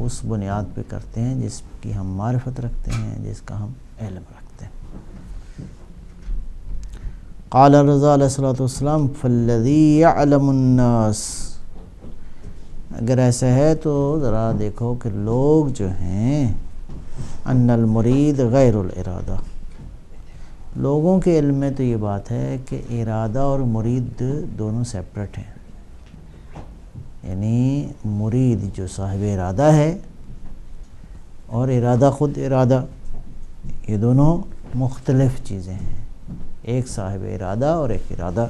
اس بنیاد پہ کرتے ہیں جس کی ہم معرفت رکھتے ہیں، جس کا ہم علم رکھتے ہیں۔ قال رضا علیہ الصلوۃ والسلام، فالذی یعلم الناس، اگر ایسا ہے تو ذرا دیکھو کہ لوگ جو ہیں، ان المرید غیر الارادہ، لوگوں کے علم میں تو یہ بات ہے کہ ارادہ اور مرید دونوں سیپریٹ ہیں، یعنی مرید جو صاحب ارادہ ہے اور ارادہ خود ارادہ، یہ دونوں مختلف چیزیں ہیں، ایک صاحب ارادہ اور ایک ارادہ۔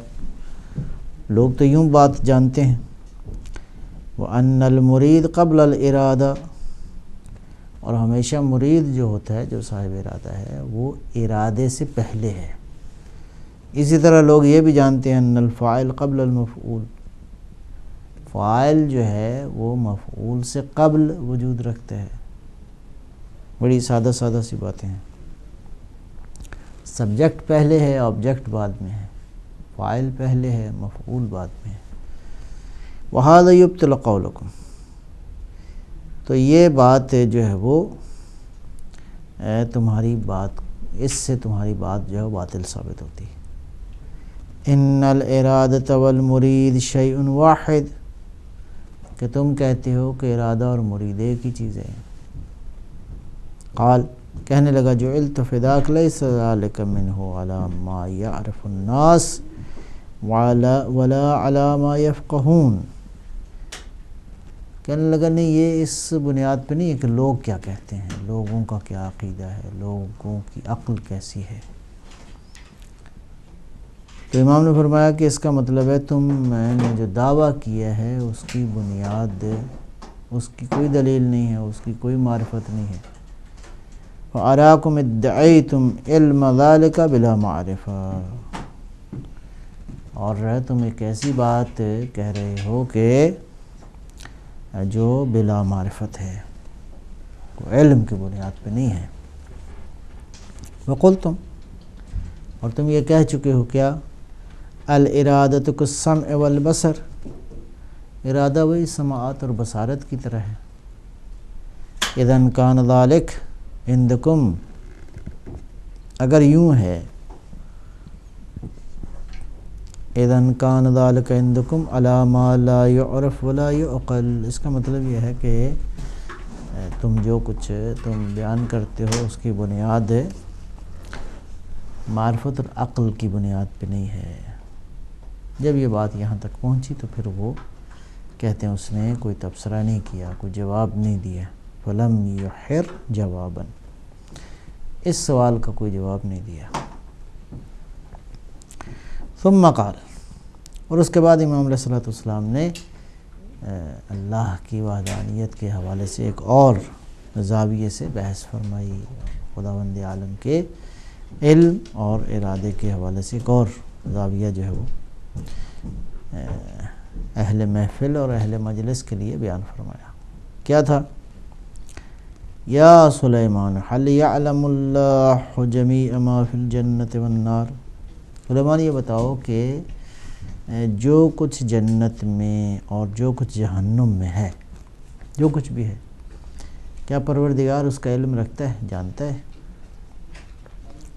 لوگ تو یوں بات جانتے ہیں، وَأَنَّ الْمُرِيدَ قَبْلَ الْإِرَادَةِ، اور ہمیشہ مرید جو ہوتا ہے، جو صاحب ارادہ ہے، وہ ارادے سے پہلے ہے۔ اسی طرح لوگ یہ بھی جانتے ہیں، ان الفاعل قبل المفعول، فاعل جو ہے وہ مفعول سے قبل وجود رکھتا ہے۔ بڑی سادہ سادہ سی باتیں ہیں، سبجیکٹ پہلے ہے، آبجیکٹ بعد میں ہے، فاعل پہلے ہے، مفعول بعد میں ہے۔ وَهَذَا يُبْطِلُ قَوْلَكُمْ، تو یہ بات جو ہے وہ تمہاری بات، اس سے تمہاری بات جو ہے باطل ثابت ہوتی ہے۔ ان الارادۃ والمرید شیء واحد، کہ تم کہتے ہو کہ ارادہ اور مرید ایک ہی چیز ہے۔ قال، کہنے لگا، جعلت فداک لیس ذلک منہ علی ما یعرف الناس ولا علی ما یفقہون، کہنے لگا، نہیں، یہ اس بنیاد پہ نہیں ہے کہ لوگ کیا کہتے ہیں، لوگوں کا کیا عقیدہ ہے، لوگوں کی عقل کیسی ہے۔ تو امام نے فرمایا کہ اس کا مطلب ہے میں نے جو دعویٰ کیا ہے اس کی بنیاد، اس کی کوئی دلیل نہیں ہے، اس کی کوئی معرفت نہیں ہے۔ فَأَرَاكُمْ ادَّعَيْتُمْ عِلْمَ ذَلِكَ بِلَا مَعْرِفَةٍ، اور تم ایک ایسی بات کہہ رہے ہو کہ جو بلا معرفت ہے، کوئی علم کی بنیاد پہ نہیں ہے۔ وَقُلْتُمْ، اور تم یہ کہہ چکے ہو، کیا؟ الارادۃ کالسمع والبصر، ارادہ وہی سماعت اور بصارت کی طرح ہے۔ اذن کان ذالک عندکم، اگر یوں ہے، اذن کان ذالک عندکم علی ما لا یعرف ولا یعقل، اس کا مطلب یہ ہے کہ تم جو کچھ تم بیان کرتے ہو اس کی بنیاد معرفت اور عقل کی بنیاد پہ نہیں ہے۔ جب یہ بات یہاں تک پہنچی تو پھر وہ کہتے ہیں اس نے کوئی تبصرہ نہیں کیا، کوئی جواب نہیں دیا، فلم یحر جواباً، اس سوال کا کوئی جواب نہیں دیا۔ ثم قال، اور اس کے بعد امام علیہ الصلوۃ والسلام نے اللہ کی وحدانیت کے حوالے سے ایک اور زاویے سے بحث فرمائی، خداوند عالم کے علم اور ارادے کے حوالے سے ایک اور زاویہ جو ہے وہ اہل محفل اور اہل مجلس کے لیے بیان فرمایا۔ کیا تھا؟ یا سلیمان هل یعلم اللہ جمیع ما فی الجنت والنار، سلیمان یہ بتاؤ کہ جو کچھ جنت میں اور جو کچھ جہنم میں ہے، جو کچھ بھی ہے، کیا پروردگار اس کا علم رکھتا ہے، جانتا ہے؟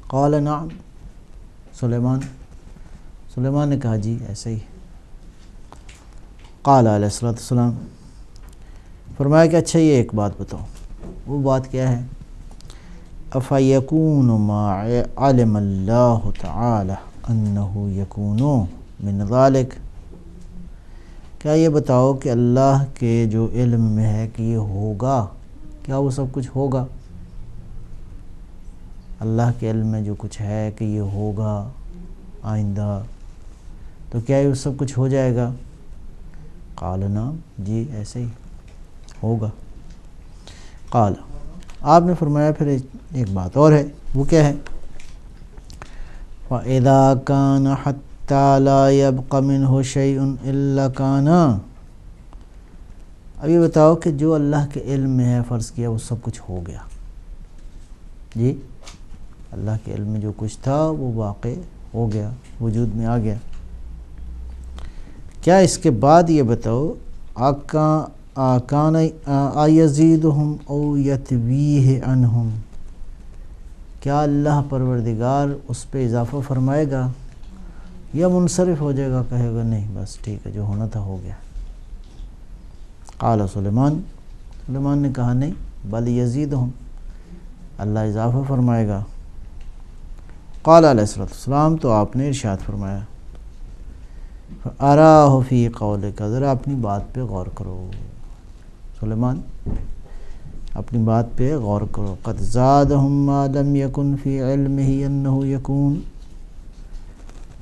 قال نعم، سلیمان نے کہا جی ایسا ہی۔ قال علیہ السلام، فرمایا کہ اچھا یہ ایک بات بتاؤ، وہ بات کیا ہے؟ افیکون ما علم اللہ تعالی انہ یکون من ذالک، کیا یہ بتاؤ کہ اللہ کے جو علم میں ہے کہ یہ ہوگا، کیا وہ سب کچھ ہوگا؟ اللہ کے علم میں جو کچھ ہے کہ یہ ہوگا آئندہ، تو کیا یہ سب کچھ ہو جائے گا؟ قال نعم، جی ایسے ہی ہوگا۔ قال، آپ نے فرمایا پھر ایک بات اور ہے، وہ کیا ہے؟ فَإِذَا كَانَ حَتَّى لَا يَبْقَ مِنْهُ شَيْءٌ إِلَّا كَانَ، اب یہ بتاؤ کہ جو اللہ کے علم میں ہے، فرض کیا وہ سب کچھ ہو گیا، جی اللہ کے علم میں جو کچھ تھا وہ واقع ہو گیا، وجود میں آ گیا، کیا اس کے بعد یہ بتاؤ آکان آیزیدہم او یتویہ عنہم، کیا اللہ پروردگار اس پہ اضافہ فرمائے گا یا منصرف ہو جائے گا، کہے گا نہیں بس ٹھیک ہے جو ہونا تھا ہو گیا؟ قال سلیمان نے کہا نہیں، بل یزیدہم، اللہ اضافہ فرمائے گا۔ قال علیہ السلام، تو آپ نے ارشاد فرمایا فَأَرَاهُ فِي قَوْلِكَ، ذرا اپنی بات پہ غور کرو سلیمان، اپنی بات پہ غور کرو۔ قَدْ زَادَهُمْ مَا لَمْ يَكُنْ فِي عِلْمِهِ أَنَّهُ يَكُونُ،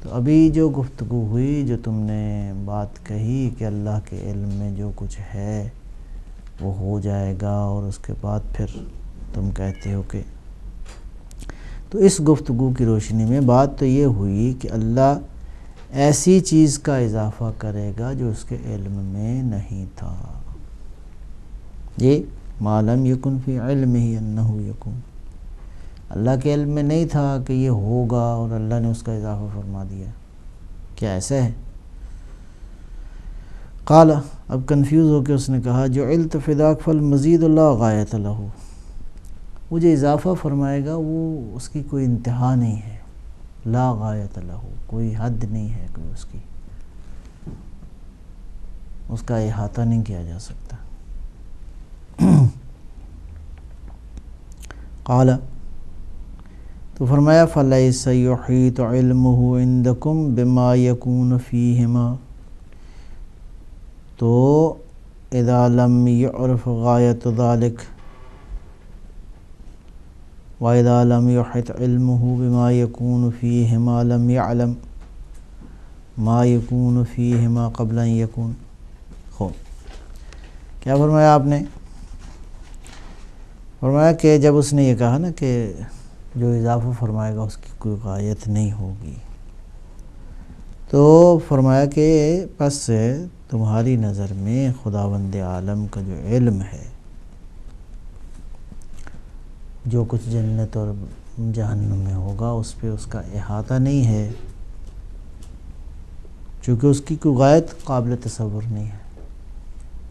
تو ابھی جو گفتگو ہوئی، جو تم نے بات کہی کہ اللہ کے علم میں جو کچھ ہے وہ ہو جائے گا، اور اس کے بعد پھر تم کہتے ہو کہ، تو اس گفتگو کی روشنی میں بات تو یہ ہوئی کہ اللہ ایسی چیز کا اضافہ کرے گا جو اس کے علم میں نہیں تھا، یہ ما لم یکن فی علمہ انہ یکون، اللہ کے علم میں نہیں تھا کہ یہ ہوگا اور اللہ نے اس کا اضافہ فرما دیا، کیا ایسا ہے؟ قال، اب کنفیوز ہو کے اس نے کہا جعلت فداک فالمزید لا غایۃ لہ، وہ جو اضافہ فرمائے گا وہ اس کی کوئی انتہا نہیں ہے، لا غایۃ لہ، کوئی حد نہیں ہے، کوئی اس کا احاطہ نہیں کیا جا سکتا۔ قال، تو فرمایا فَلَيْسَ يُحِيطُ عِلْمُهُ عِنْدَكُمْ بِمَا يَكُونُ فِيهِمَا، تو اذا لم يعرف غایۃ ذلك وَإِذَا لَمْ يُحِطْ عِلْمُهُ بِمَا يَكُونُ فِيهِمَا لَمْ يَعْلَمْ مَا يَكُونُ فِيهِمَا قَبْلَ أَنْ يَكُونَ۔ خوب، کیا فرمایا آپ نے؟ فرمایا کہ جب اس نے یہ کہا نا کہ جو اضافہ فرمائے گا اس کی کوئی غایت نہیں ہوگی، تو فرمایا کہ پس تمہاری نظر میں خداوند عالم کا جو علم ہے، جو کچھ جنت اور جہنم میں ہوگا اس پہ اس کا احاطہ نہیں ہے، چونکہ اس کی کوئی غایت قابل تصور نہیں ہے،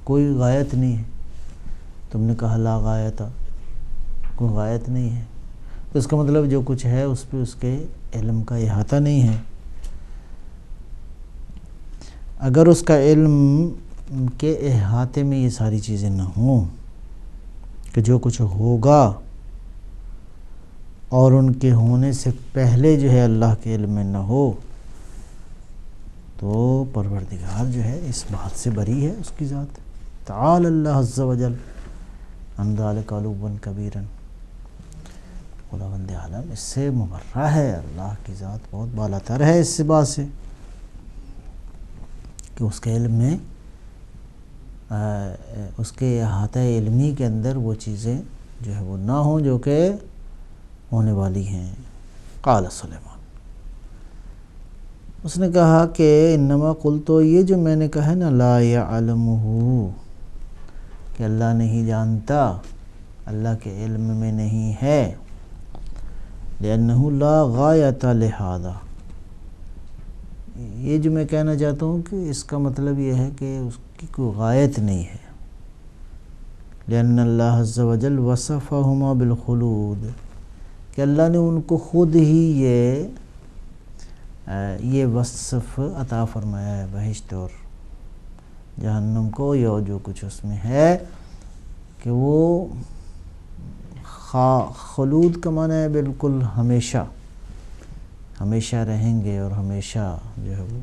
کوئی غایت نہیں ہے۔ تم نے کہا لا غایت، کوئی غایت نہیں ہے، تو اس کا مطلب جو کچھ ہے اس پہ اس کے علم کا احاطہ نہیں ہے۔ اگر اس کا علم کے احاطے میں یہ ساری چیزیں نہ ہوں کہ جو کچھ ہوگا اور ان کے ہونے سے پہلے جو ہے اللہ کے علم میں نہ ہو، تو پروردگار جو ہے اس بات سے بری ہے، اس کی ذات، تعالی اللہ عز و جل عن ذلک علوا کبیرا، خداوند عالم اس سے مبرہ ہے، اللہ کی ذات بہت بالا تر ہے اس بات سے کہ اس کے علم میں اس کے احاطہ علمی کے اندر وہ چیزیں جو ہے وہ نہ ہوں جو کہ ہونے والی ہیں۔ قال سلیمان، اس نے کہا کہ انما قلت، یہ جو میں نے کہا نا لا یعلمہ، کہ اللہ نہیں جانتا، اللہ کے علم میں نہیں ہے، لأنہ لا غایۃ لہذا، یہ جو میں کہنا چاہتا ہوں کہ اس کا مطلب یہ ہے کہ اس کی کوئی غایت نہیں ہے۔ لأن اللہ عز وجل وصفہما بالخلود، کہ اللہ نے ان کو خود ہی یہ وصف عطا فرمایا ہے بہشت اور جہنم کو، یا جو کچھ اس میں ہے، کہ وہ خلود کا معنی ہے بالکل ہمیشہ، ہمیشہ رہیں گے، اور ہمیشہ جو ہے وہ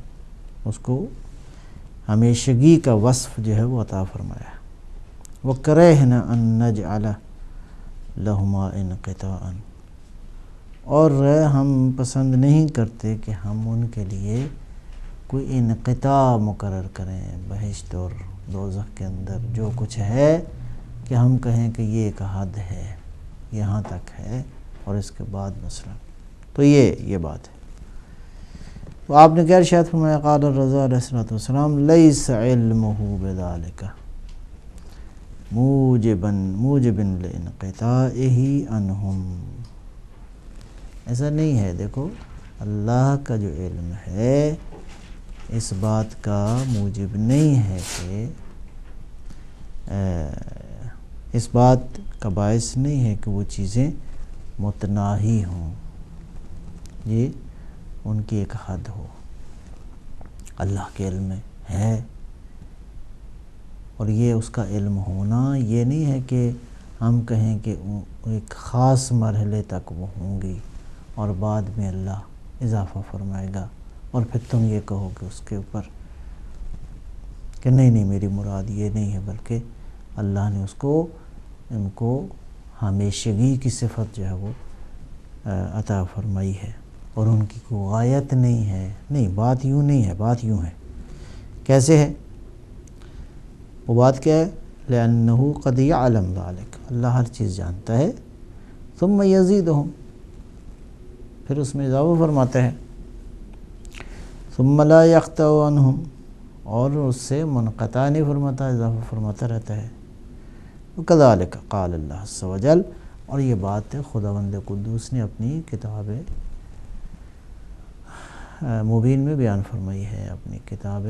اس کو ہمیشگی کا وصف جو ہے وہ عطا فرمایا ہے۔ وَكَرَهْنَا أَن نَّجْعَلَ لَهُمَا انقطاعًا، اور ہم پسند نہیں کرتے کہ ہم ان کے لیے کوئی انقطاع مقرر کریں بہشت اور دوزخ کے اندر، جو کچھ ہے کہ ہم کہیں کہ یہ ایک حد ہے، یہاں تک ہے، اور اس کے بعد مثلا تو یہ بات ہے۔ تو آپ نے کیا ارشاد فرمایا؟ قال الرضا علیہ السلام لیس علمہ بذالک موجبا لانقطاعہ عنہم، ایسا نہیں ہے، دیکھو اللہ کا جو علم ہے اس بات کا موجب نہیں ہے کہ اس بات کا باعث نہیں ہے کہ وہ چیزیں متناہی ہوں، یہ ان کی ایک حد ہو، اللہ کے علم میں ہے، اور یہ اس کا علم ہونا یہ نہیں ہے کہ ہم کہیں کہ ایک خاص مرحلے تک وہ ہوں گی اور بعد میں اللہ اضافہ فرمائے گا، اور پھر تم یہ کہو کہ اس کے اوپر کہ نہیں میری مراد یہ نہیں ہے، بلکہ اللہ نے ان کو ہمیشگی کی صفت جو ہے وہ عطا فرمائی ہے، اور ان کی کوئی غایت نہیں ہے۔ نہیں، بات یوں نہیں ہے، بات یوں ہے۔ کیسے ہے وہ بات؟ کیا ہے؟ لأنہ قد یعلم ذلک، اللہ ہر چیز جانتا ہے، ثم یزیدہم، پھر اس میں اضافہ فرماتا ہے، ثم لا یقطع عنہم، اور اس سے منقطع نہیں فرماتا، اضافہ فرماتا رہتا ہے۔ وکذالک قال اللہ عز وجل، اور یہ بات خداوند قدوس نے اپنی کتاب مبین میں بیان فرمائی ہے، اپنی کتاب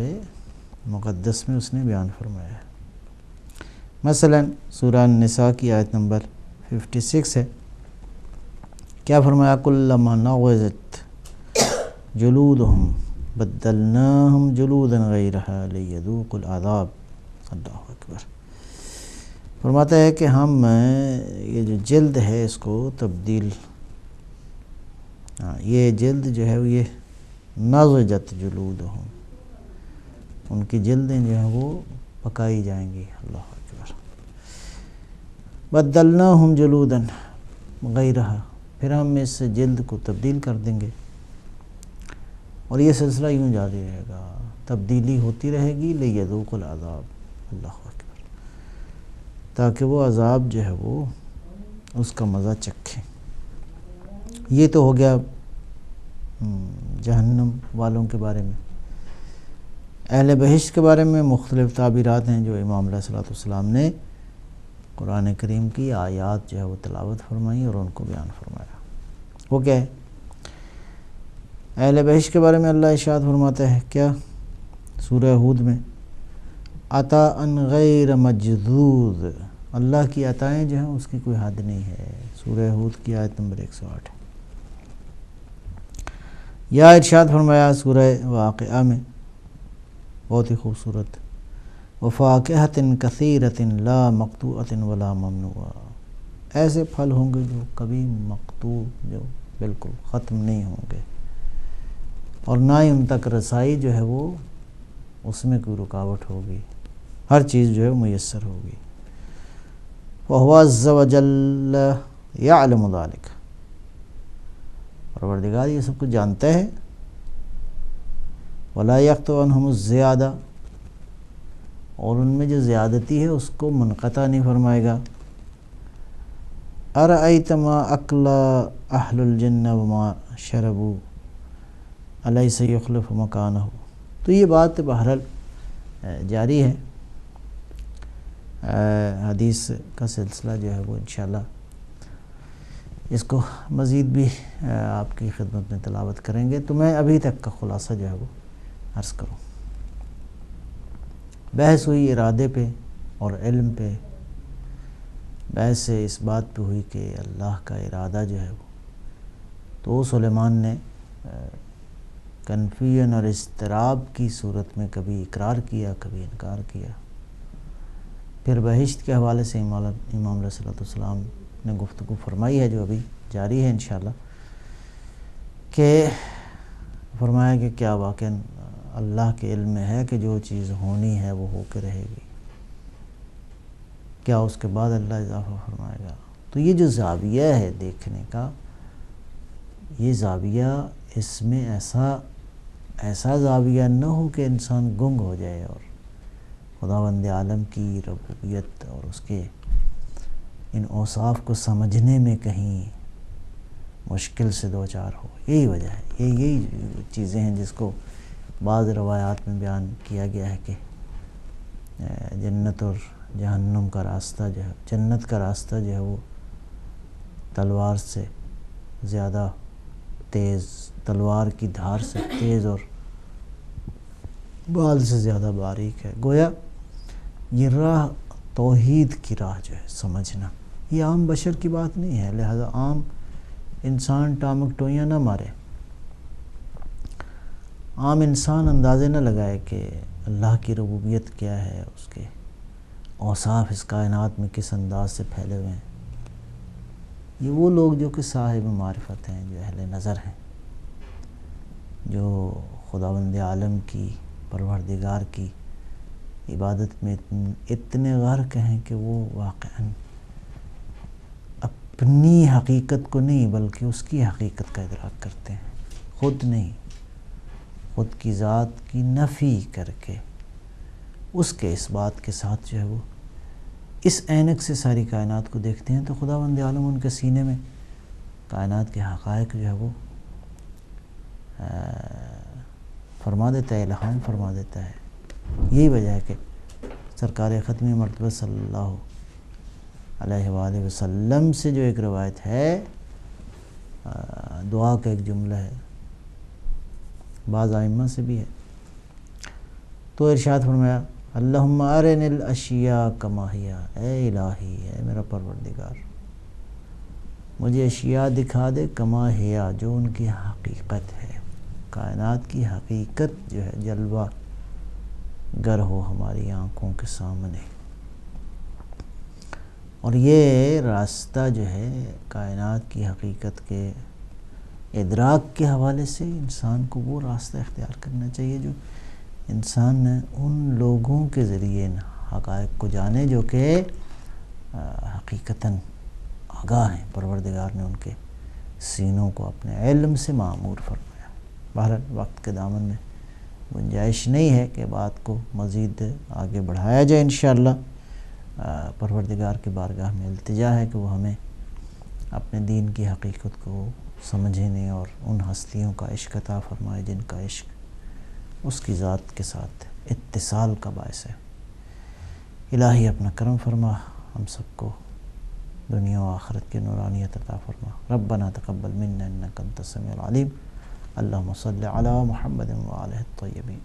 مقدس میں اس نے بیان فرمایا ہے۔ مثلا سورہ النساء کی آیت نمبر 56 ہے، کیا فرمایا؟ کلما نضجت جلودہم بدلناہم جلودا غیرہا لیذوقوا العذاب۔ اللہ اکبر۔ فرماتا ہے کہ ہم یہ جو جلد ہے اس کو تبدیل، یہ جلد جو ہے یہ نضجت جلودہم، ان کی جلدیں جو ہیں وہ پکائی جائیں گی۔ اللہ اکبر۔ بدلناہم جلودا غیرہا، پھر ہم اس جلد کو تبدیل کر دیں گے، اور یہ سلسلہ یوں جاری رہے گا، تبدیلی ہوتی رہے گی، لیذوقوا العذاب۔ اللہ اکبر، تاکہ وہ عذاب جو ہے وہ اس کا مزہ چکھیں۔ یہ تو ہو گیا جہنم والوں کے بارے میں۔ اہل بہشت کے بارے میں مختلف تعبیرات ہیں جو امام علیہ السلام نے قرآن کریم کی آیات جو ہے وہ تلاوت فرمائی اور ان کو بیان فرمایا۔ وہ کیا ہے؟ اہل بہشت کے بارے میں اللہ ارشاد فرماتا ہے کیا؟ سورہ ہود میں، عطاء غیر مجذوذ، اللہ کی عطائیں جو ہیں اس کی کوئی حد نہیں ہے۔ سورہ ہود کی آیت نمبر 108 ہے۔ یا ارشاد فرمایا سورہ واقعہ میں، بہت ہی خوبصورت، وَفَاكِهَةٍ كَثِيرَةٍ لَا مَقْطُوعَةٍ وَلَا مَمْنُوعَةٍ، ایسے پھل ہوں گے جو کبھی مقطوع، جو بالکل ختم نہیں ہوں گے، اور نہ ہی ان تک رسائی جو ہے وہ اس میں کوئی رکاوٹ ہوگی، ہر چیز جو ہے میسر ہوگی۔ وَهُوَ عَزَّ وَجَلَّ يَعْلَمُ ذَلِكَ، پروردگار یہ سب کچھ جانتا ہے۔ وَلَا يَقْطُعُ عَنْهُمُ الزِّيَادَةَ، اور ان میں جو زیادتی ہے اس کو منقطع نہیں فرمائے گا۔ ارأیت ما اکل اہل الجنہ وما شربوا الیس یخلف مکانہ. تو یہ بات بہرحال جاری ہے. حدیث کا سلسلہ جو ہے وہ انشاءاللہ اس کو مزید بھی آپ کی خدمت میں تلاوت کریں گے. تو میں ابھی تک کا خلاصہ جو ہے وہ عرض کروں. بحث ہوئی ارادے پہ اور علم پہ. بحث اس بات پہ ہوئی کہ اللہ کا ارادہ جو ہے وہ تو سلیمان نے کنفیوژن اور اضطراب کی صورت میں کبھی اقرار کیا کبھی انکار کیا. پھر بہشت کے حوالے سے امام علیہ السلام نے گفتگو فرمائی ہے جو ابھی جاری ہے انشاءاللہ، کہ فرمایا کہ کیا واقعا اللہ کے علم میں ہے کہ جو چیز ہونی ہے وہ ہو کے رہے گی، کیا اس کے بعد اللہ اضافہ فرمائے گا. تو یہ جو زاویہ ہے دیکھنے کا، یہ زاویہ اس میں ایسا زاویہ نہ ہو کہ انسان گنگ ہو جائے اور خداوند عالم کی ربوبیت اور اس کے ان اوصاف کو سمجھنے میں کہیں مشکل سے دوچار ہو. یہی وجہ ہے، یہی چیزیں ہیں جس کو بعض روایات میں بیان کیا گیا ہے کہ جنت اور جہنم کا راستہ جو ہے، جنت کا راستہ جو ہے وہ تلوار سے زیادہ تیز، تلوار کی دھار سے تیز اور بال سے زیادہ باریک ہے. گویا یہ راہ توحید کی راہ جو ہے سمجھنا، یہ عام بشر کی بات نہیں ہے. لہذا عام انسان ٹامک ٹوئیاں نہ مارے، عام انسان اندازے نہ لگائے کہ اللہ کی ربوبیت کیا ہے، اس کے اوصاف اس کائنات میں کس انداز سے پھیلے ہوئے ہیں. یہ وہ لوگ جو کہ صاحب معرفت ہیں، جو اہل نظر ہیں، جو خداوند عالم کی، پروردگار کی عبادت میں اتنے غرق ہیں کہ وہ واقعاً اپنی حقیقت کو نہیں بلکہ اس کی حقیقت کا ادراک کرتے ہیں. خود نہیں، خود کی ذات کی نفی کر کے اس کے اس بات کے ساتھ جو ہے وہ اس عینک سے ساری کائنات کو دیکھتے ہیں. تو خداوند عالم ان کے سینے میں کائنات کے حقائق جو ہے وہ فرما دیتا ہے، الہام فرما دیتا ہے. یہی وجہ ہے کہ سرکار ختمی مرتبہ صلی اللہ علیہ وآلہ وسلم سے جو ایک روایت ہے، دعا کا ایک جملہ ہے، بعض ائمہ سے بھی ہے، تو ارشاد فرمایا اللہم ارنی الاشیاء کما ہی، اے الہی، اے میرا پروردگار، مجھے اشیاء دکھا دے کما ہی، جو ان کی حقیقت ہے. کائنات کی حقیقت جو ہے جلوہ گر ہو ہماری آنکھوں کے سامنے. اور یہ راستہ جو ہے کائنات کی حقیقت کے ادراک کے حوالے سے انسان کو وہ راستہ اختیار کرنا چاہیے جو انسان ان لوگوں کے ذریعے حقائق کو جانے جو کہ حقیقتاً آگاہ ہیں. پروردگار نے ان کے سینوں کو اپنے علم سے معمور فرمایا. بہرحال وقت کے دامن میں گنجائش نہیں ہے کہ بات کو مزید آگے بڑھایا جائے. انشاءاللہ پروردگار کی بارگاہ میں التجا ہے کہ وہ ہمیں اپنے دین کی حقیقت کو سمجھنے اور ان ہستیوں کا عشق عطا فرمائے جن کا عشق اس کی ذات کے ساتھ اتصال کا باعث ہے. الہی اپنا کرم فرما، ہم سب کو دنیا و آخرت کی نورانیت عطا فرما. ربنا تقبل منا انک انت السمیع العلیم. اللہم صلی علی محمد و آلہ الطیبین.